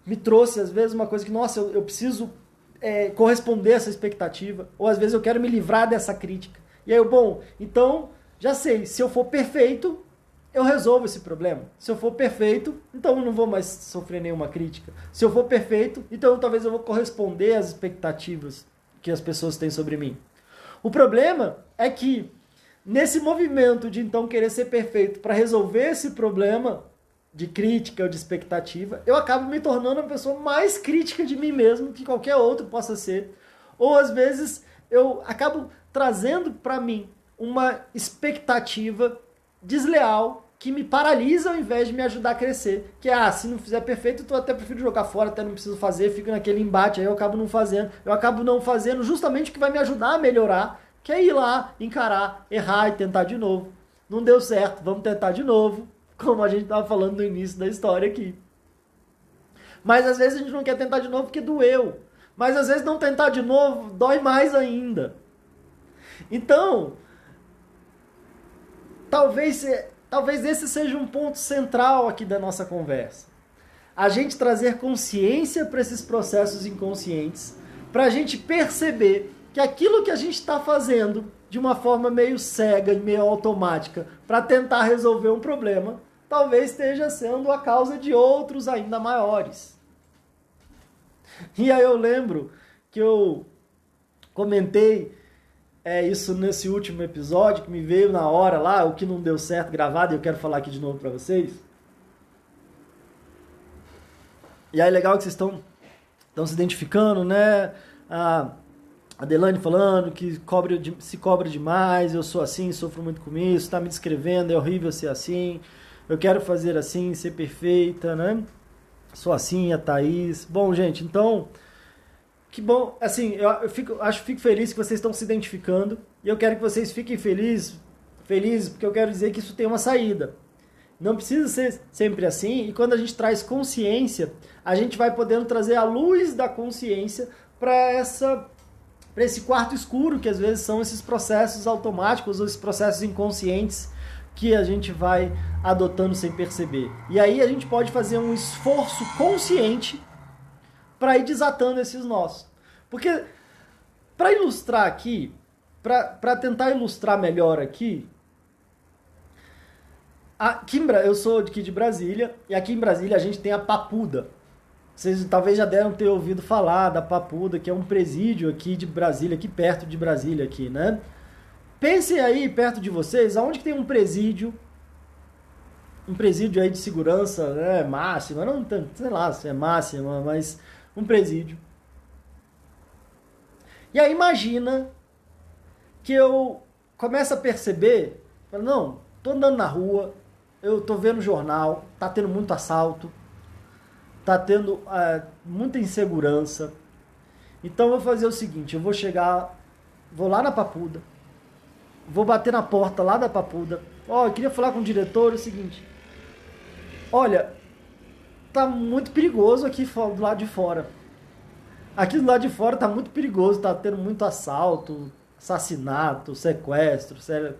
me trouxe às vezes uma coisa que, nossa, eu preciso corresponder a essa expectativa, ou às vezes eu quero me livrar dessa crítica. E aí, bom, então já sei, se eu for perfeito, eu resolvo esse problema. Se eu for perfeito, então eu não vou mais sofrer nenhuma crítica. Se eu for perfeito, então talvez eu vou corresponder às expectativas que as pessoas têm sobre mim. O problema é que nesse movimento de então querer ser perfeito para resolver esse problema de crítica ou de expectativa, eu acabo me tornando uma pessoa mais crítica de mim mesmo que qualquer outro possa ser. Ou às vezes eu acabo trazendo para mim uma expectativa desleal que me paralisa ao invés de me ajudar a crescer. Que é, se não fizer perfeito, eu até prefiro jogar fora, até não preciso fazer, fico naquele embate, aí eu acabo não fazendo. Eu acabo não fazendo justamente o que vai me ajudar a melhorar, que é ir lá, encarar, errar e tentar de novo. Não deu certo, vamos tentar de novo, como a gente estava falando no início da história aqui. Mas às vezes a gente não quer tentar de novo porque doeu. Mas às vezes não tentar de novo dói mais ainda. Então, talvez esse seja um ponto central aqui da nossa conversa. A gente trazer consciência para esses processos inconscientes, para a gente perceber que aquilo que a gente está fazendo de uma forma meio cega, meio automática, para tentar resolver um problema, talvez esteja sendo a causa de outros ainda maiores. E aí eu lembro que eu comentei isso nesse último episódio, que me veio na hora lá, o que não deu certo gravado, e eu quero falar aqui de novo para vocês. E aí legal que vocês estão se identificando, né? A Adelane falando que se cobra demais, eu sou assim, sofro muito com isso, tá me descrevendo, é horrível ser assim, eu quero fazer assim, ser perfeita, né? Sou assim, a Thaís. Bom, gente, então, Que bom, assim, fico feliz que vocês estão se identificando e eu quero que vocês fiquem felizes, porque eu quero dizer que isso tem uma saída. Não precisa ser sempre assim, e quando a gente traz consciência, a gente vai podendo trazer a luz da consciência para esse quarto escuro, que às vezes são esses processos automáticos ou esses processos inconscientes que a gente vai adotando sem perceber. E aí a gente pode fazer um esforço consciente para ir desatando esses nós. Porque, para ilustrar aqui, para tentar ilustrar melhor aqui, eu sou aqui de Brasília, e aqui em Brasília a gente tem a Papuda. Vocês talvez já devem ter ouvido falar da Papuda, que é um presídio aqui de Brasília, aqui perto de Brasília, aqui, né? Pensem aí, perto de vocês, aonde que tem um presídio aí de segurança, né, máxima, não sei lá se é máxima, mas um presídio. E aí imagina que eu começo a perceber, não, tô andando na rua, eu tô vendo jornal, tá tendo muito assalto, tá tendo muita insegurança. Então eu vou fazer o seguinte, eu vou lá na Papuda, vou bater na porta lá da Papuda. Eu queria falar com o diretor, é o seguinte, olha, tá muito perigoso aqui do lado de fora. Aqui do lado de fora tá muito perigoso, tá tendo muito assalto, assassinato, sequestro, sério.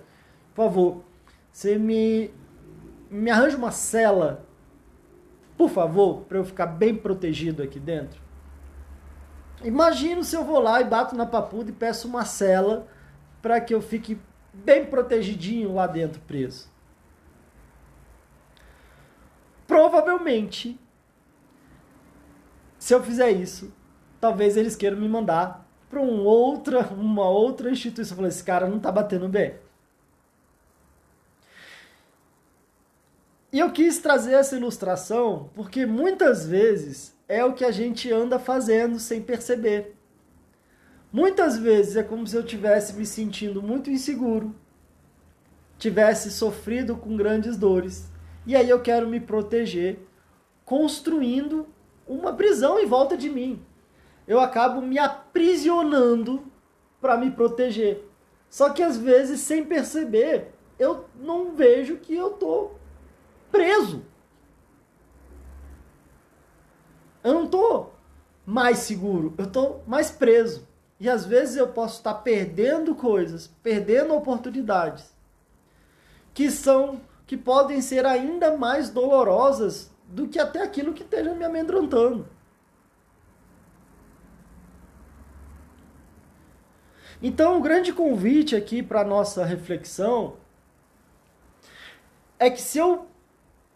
Por favor, você me arranja uma cela, por favor, para eu ficar bem protegido aqui dentro. Imagina se eu vou lá e bato na Papuda e peço uma cela para que eu fique bem protegidinho lá dentro, preso. Provavelmente, se eu fizer isso, talvez eles queiram me mandar para uma outra instituição. Eu falei, esse cara não tá batendo bem. E eu quis trazer essa ilustração porque muitas vezes é o que a gente anda fazendo sem perceber. Muitas vezes é como se eu tivesse me sentindo muito inseguro, tivesse sofrido com grandes dores, e aí eu quero me proteger, construindo uma prisão em volta de mim. Eu acabo me aprisionando para me proteger. Só que às vezes, sem perceber, eu não vejo que eu tô preso. Eu não tô mais seguro, eu tô mais preso. E às vezes eu posso estar perdendo coisas, perdendo oportunidades que podem ser ainda mais dolorosas do que até aquilo que esteja me amedrontando. Então, o grande convite aqui para a nossa reflexão é que se eu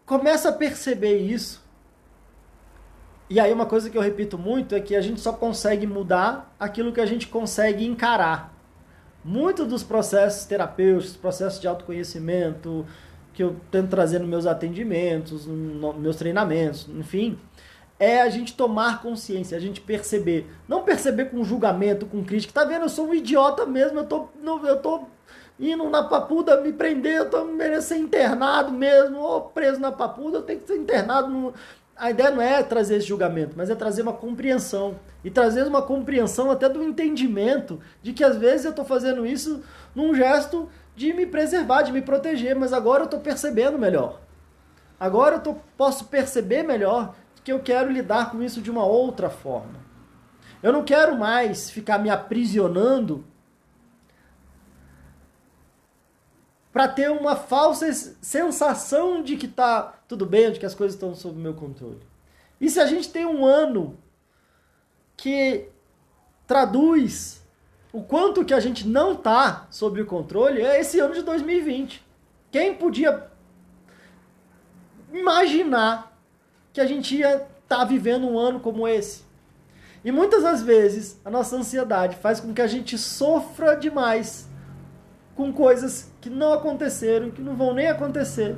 começo a perceber isso, e aí uma coisa que eu repito muito é que a gente só consegue mudar aquilo que a gente consegue encarar. Muitos dos processos terapêuticos, processos de autoconhecimento, que eu tento trazer nos meus atendimentos, nos meus treinamentos, enfim, é a gente tomar consciência, a gente perceber. Não perceber com julgamento, com crítica. Tá vendo? Eu sou um idiota mesmo, eu tô indo na Papuda me prender, eu tô merecendo ser internado mesmo, ou preso na Papuda, eu tenho que ser internado. A ideia não é trazer esse julgamento, mas é trazer uma compreensão. E trazer uma compreensão até do entendimento de que às vezes eu estou fazendo isso num gesto de me preservar, de me proteger, mas agora eu estou percebendo melhor. Agora posso perceber melhor que eu quero lidar com isso de uma outra forma. Eu não quero mais ficar me aprisionando para ter uma falsa sensação de que está tudo bem, de que as coisas estão sob meu controle. E se a gente tem um ano que traduz o quanto que a gente não está sob o controle, é esse ano de 2020. Quem podia imaginar que a gente ia estar vivendo um ano como esse? E muitas das vezes a nossa ansiedade faz com que a gente sofra demais com coisas que não aconteceram, que não vão nem acontecer.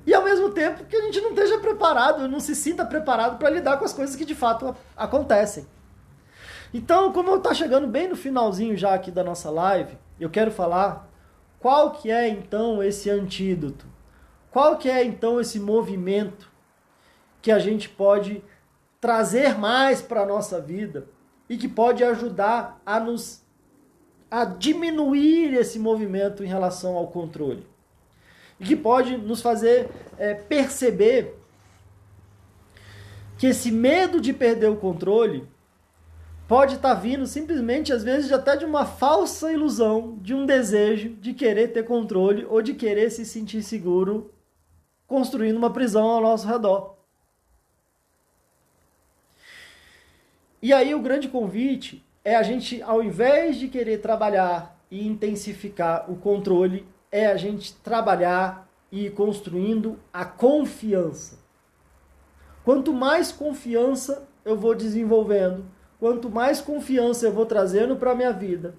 E ao mesmo tempo que a gente não esteja preparado, não se sinta preparado para lidar com as coisas que de fato acontecem. Então, como eu estou chegando bem no finalzinho já aqui da nossa live, eu quero falar qual que é então esse antídoto, qual que é então esse movimento que a gente pode trazer mais para a nossa vida e que pode ajudar a diminuir esse movimento em relação ao controle. E que pode nos fazer perceber que esse medo de perder o controle pode estar vindo simplesmente, às vezes, até de uma falsa ilusão, de um desejo de querer ter controle ou de querer se sentir seguro construindo uma prisão ao nosso redor. E aí o grande convite é a gente, ao invés de querer trabalhar e intensificar o controle, é a gente trabalhar e ir construindo a confiança. Quanto mais confiança eu vou desenvolvendo, quanto mais confiança eu vou trazendo para a minha vida,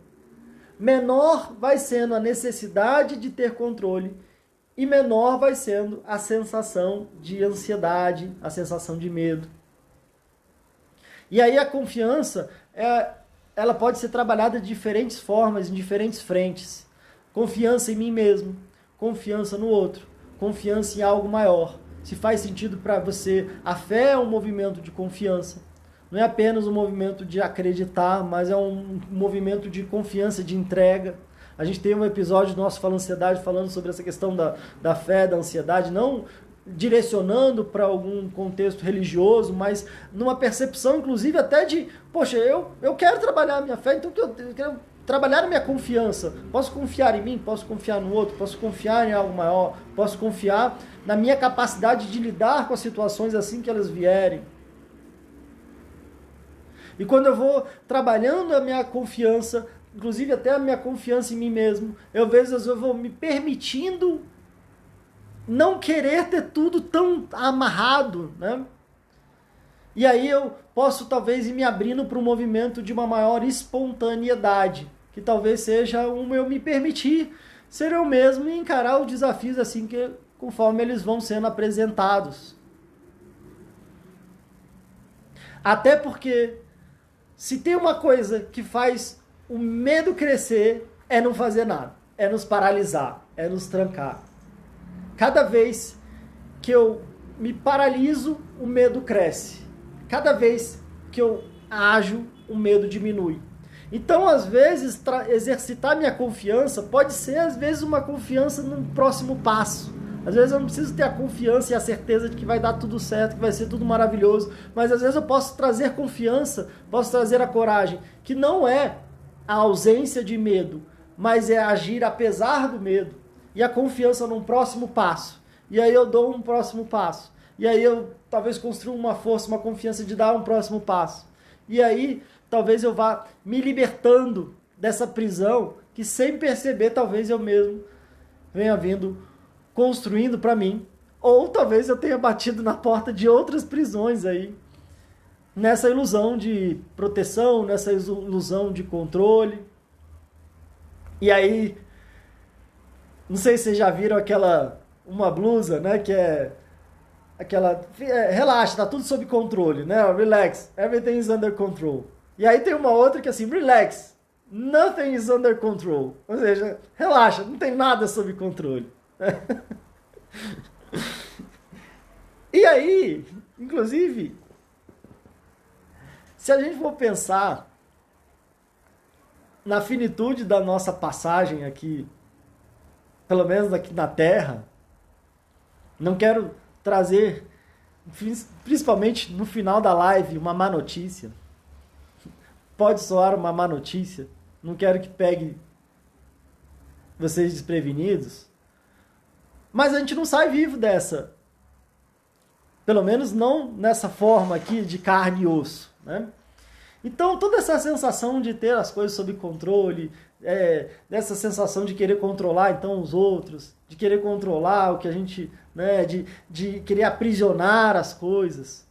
menor vai sendo a necessidade de ter controle e menor vai sendo a sensação de ansiedade, a sensação de medo. E aí a confiança, ela pode ser trabalhada de diferentes formas, em diferentes frentes. Confiança em mim mesmo, confiança no outro, confiança em algo maior. Se faz sentido para você, a fé é um movimento de confiança. Não é apenas um movimento de acreditar, mas é um movimento de confiança, de entrega. A gente tem um episódio do nosso Fala Ansiedade falando sobre essa questão da fé, da ansiedade, não direcionando para algum contexto religioso, mas numa percepção, inclusive, até de, poxa, eu quero trabalhar a minha fé, então eu quero trabalhar a minha confiança. Posso confiar em mim, posso confiar no outro, posso confiar em algo maior, posso confiar na minha capacidade de lidar com as situações assim que elas vierem. E quando eu vou trabalhando a minha confiança, inclusive até a minha confiança em mim mesmo, às vezes eu vou me permitindo não querer ter tudo tão amarrado, né? E aí eu posso talvez ir me abrindo para um movimento de uma maior espontaneidade, que talvez seja eu me permitir ser eu mesmo e encarar os desafios assim que conforme eles vão sendo apresentados. Até porque se tem uma coisa que faz o medo crescer, é não fazer nada, é nos paralisar, é nos trancar. Cada vez que eu me paraliso, o medo cresce. Cada vez que eu ajo, o medo diminui. Então, às vezes, exercitar minha confiança pode ser, às vezes, uma confiança num próximo passo. Às vezes eu não preciso ter a confiança e a certeza de que vai dar tudo certo, que vai ser tudo maravilhoso. Mas às vezes eu posso trazer confiança, posso trazer a coragem, que não é a ausência de medo, mas é agir apesar do medo. E a confiança num próximo passo. E aí eu dou um próximo passo. E aí eu talvez construa uma força, uma confiança de dar um próximo passo. E aí talvez eu vá me libertando dessa prisão que sem perceber talvez eu mesmo venha vindo construindo para mim. Ou talvez eu tenha batido na porta de outras prisões aí. Nessa ilusão de proteção, nessa ilusão de controle. E aí, não sei se vocês já viram uma blusa, né, que é aquela, relaxa, tá tudo sob controle, né, relax, everything is under control. E aí tem uma outra que é assim, relax, nothing is under control. Ou seja, relaxa, não tem nada sob controle. E aí, inclusive, se a gente for pensar na finitude da nossa passagem aqui, pelo menos aqui na Terra, não quero trazer, principalmente no final da live, uma má notícia. Pode soar uma má notícia, não quero que pegue vocês desprevenidos, mas a gente não sai vivo dessa. Pelo menos não nessa forma aqui de carne e osso, né? Então, toda essa sensação de ter as coisas sob controle, dessa sensação de querer controlar então os outros, de querer controlar o que a gente, né, de querer aprisionar as coisas,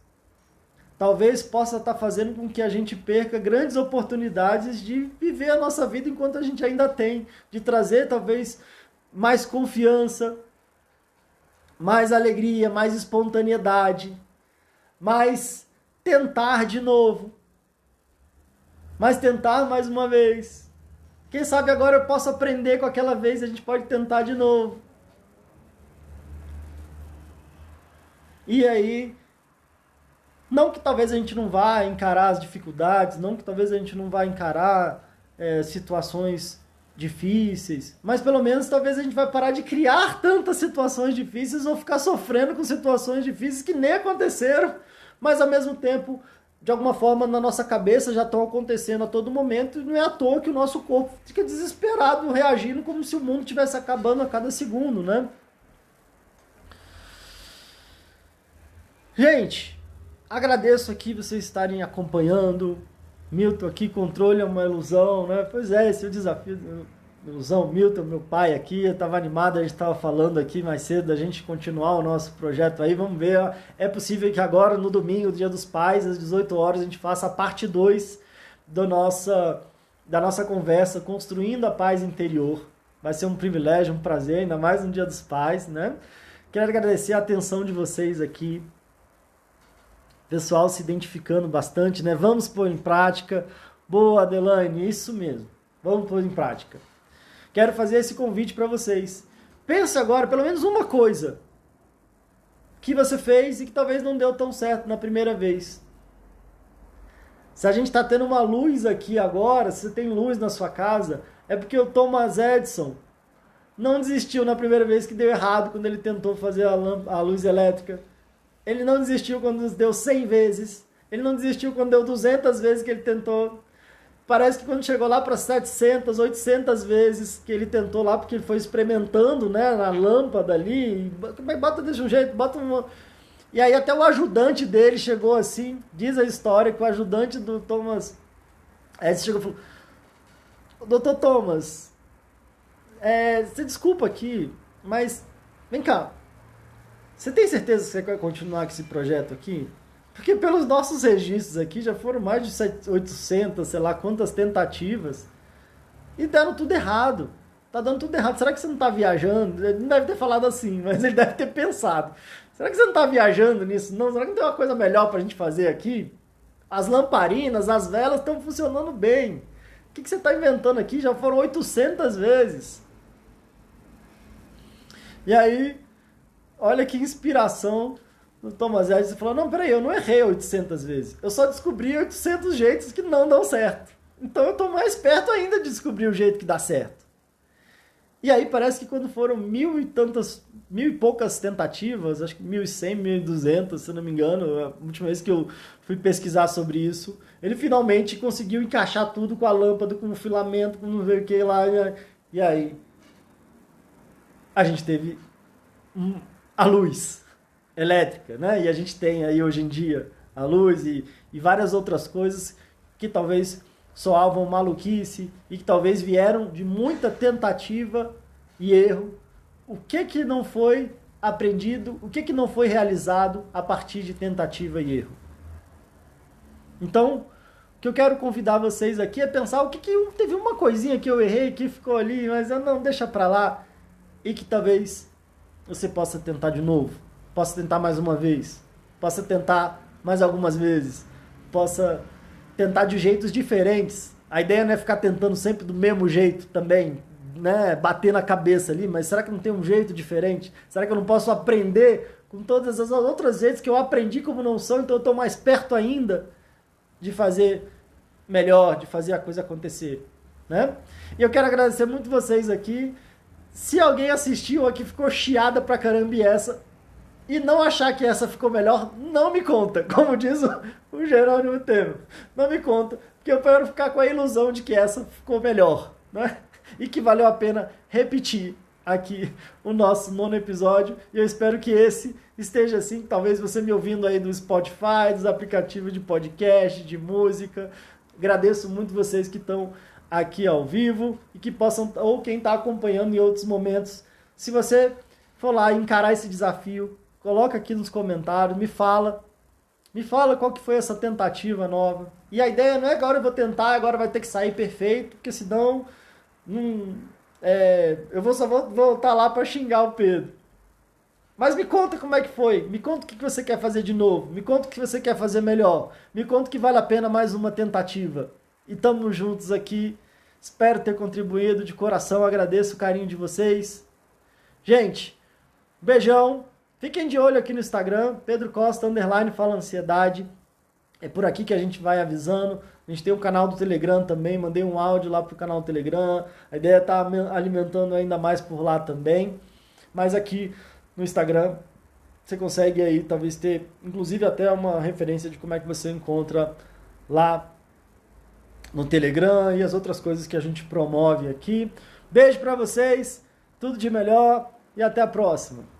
talvez possa estar fazendo com que a gente perca grandes oportunidades de viver a nossa vida enquanto a gente ainda tem, de trazer talvez mais confiança, mais alegria, mais espontaneidade, mais tentar de novo, mais tentar mais uma vez. Quem sabe agora eu posso aprender com aquela vez, a gente pode tentar de novo. E aí, Não que talvez a gente não vá encarar as dificuldades, não que talvez a gente não vá encarar situações difíceis, mas pelo menos talvez a gente vai parar de criar tantas situações difíceis ou ficar sofrendo com situações difíceis que nem aconteceram, mas ao mesmo tempo, de alguma forma, na nossa cabeça já estão acontecendo a todo momento, e não é à toa que o nosso corpo fica desesperado, reagindo como se o mundo estivesse acabando a cada segundo, né? Gente, agradeço aqui vocês estarem acompanhando. Milton aqui, controle é uma ilusão, né? Pois é, esse é o desafio. Ilusão, Milton, meu pai aqui, eu estava animado, a gente estava falando aqui mais cedo da gente continuar o nosso projeto aí, vamos ver, é possível que agora no domingo, Dia dos Pais, às 18 horas, a gente faça a parte 2 da nossa conversa, Construindo a Paz Interior. Vai ser um privilégio, um prazer, ainda mais no Dia dos Pais, né? Quero agradecer a atenção de vocês aqui, pessoal se identificando bastante, né? Vamos pôr em prática. Boa, Adelaine, isso mesmo. Vamos pôr em prática. Quero fazer esse convite para vocês. Pensa agora, pelo menos uma coisa que você fez e que talvez não deu tão certo na primeira vez. Se a gente está tendo uma luz aqui agora, se você tem luz na sua casa, é porque o Thomas Edison não desistiu na primeira vez que deu errado quando ele tentou fazer a luz elétrica. Ele não desistiu quando deu 100 vezes. Ele não desistiu quando deu 200 vezes que ele tentou. Parece que quando chegou lá para 700, 800 vezes que ele tentou lá, porque ele foi experimentando, né, na lâmpada ali, bota desse um jeito, bota uma... E aí até o ajudante dele chegou assim, diz a história que o ajudante do Thomas Edison chegou e falou: Doutor Thomas, você desculpa aqui, mas vem cá, você tem certeza que você quer continuar com esse projeto aqui? Porque pelos nossos registros aqui já foram mais de 800, sei lá quantas tentativas, e deram tudo errado. Tá dando tudo errado. Será que você não tá viajando? Ele não deve ter falado assim, mas ele deve ter pensado. Será que você não tá viajando nisso? Não, será que não tem uma coisa melhor pra gente fazer aqui? As lamparinas, as velas estão funcionando bem. O que você está inventando aqui? Já foram 800 vezes. E aí, olha que inspiração do Thomas Edison. Falou: não, peraí, eu não errei 800 vezes. Eu só descobri 800 jeitos que não dão certo. Então eu estou mais perto ainda de descobrir o jeito que dá certo. E aí parece que quando foram mil e poucas tentativas, acho que 1.100, 1.200, se não me engano, a última vez que eu fui pesquisar sobre isso, ele finalmente conseguiu encaixar tudo com a lâmpada, com o filamento, com não sei o que lá. E aí a gente teve a luz elétrica, né? E a gente tem aí hoje em dia a luz e várias outras coisas que talvez soavam maluquice e que talvez vieram de muita tentativa e erro. O que não foi aprendido, o que não foi realizado a partir de tentativa e erro. Então, o que eu quero convidar vocês aqui é pensar o que teve uma coisinha que eu errei, que ficou ali, mas eu não, deixa pra lá, e que talvez você possa tentar de novo, possa tentar mais uma vez, possa tentar mais algumas vezes, possa tentar de jeitos diferentes. A ideia não é ficar tentando sempre do mesmo jeito também, né? Bater na cabeça ali, mas será que não tem um jeito diferente? Será que eu não posso aprender com todas as outras vezes que eu aprendi como não são, então eu estou mais perto ainda de fazer melhor, de fazer a coisa acontecer, né? E eu quero agradecer muito vocês aqui. Se alguém assistiu aqui, ficou chiada pra caramba e não achar que essa ficou melhor, não me conta, como diz o Jerônimo Temer. Não me conta, porque eu quero ficar com a ilusão de que essa ficou melhor, né? E que valeu a pena repetir aqui o nosso 9º episódio. E eu espero que esse esteja assim, talvez você me ouvindo aí do Spotify, dos aplicativos de podcast, de música. Agradeço muito vocês que estão aqui ao vivo e que possam, ou quem está acompanhando em outros momentos. Se você for lá encarar esse desafio, coloca aqui nos comentários, me fala qual que foi essa tentativa nova. E a ideia não é agora eu vou tentar, agora vai ter que sair perfeito, porque senão eu só vou voltar lá para xingar o Pedro. Mas me conta como é que foi, me conta o que você quer fazer de novo, me conta o que você quer fazer melhor, me conta que vale a pena mais uma tentativa. E estamos juntos aqui, espero ter contribuído de coração, agradeço o carinho de vocês. Gente, beijão. Fiquem de olho aqui no Instagram, Pedro Costa, _fala ansiedade. É por aqui que a gente vai avisando. A gente tem o canal do Telegram também, mandei um áudio lá pro canal do Telegram. A ideia é estar alimentando ainda mais por lá também. Mas aqui no Instagram você consegue aí talvez ter, inclusive até uma referência de como é que você encontra lá no Telegram e as outras coisas que a gente promove aqui. Beijo pra vocês, tudo de melhor e até a próxima.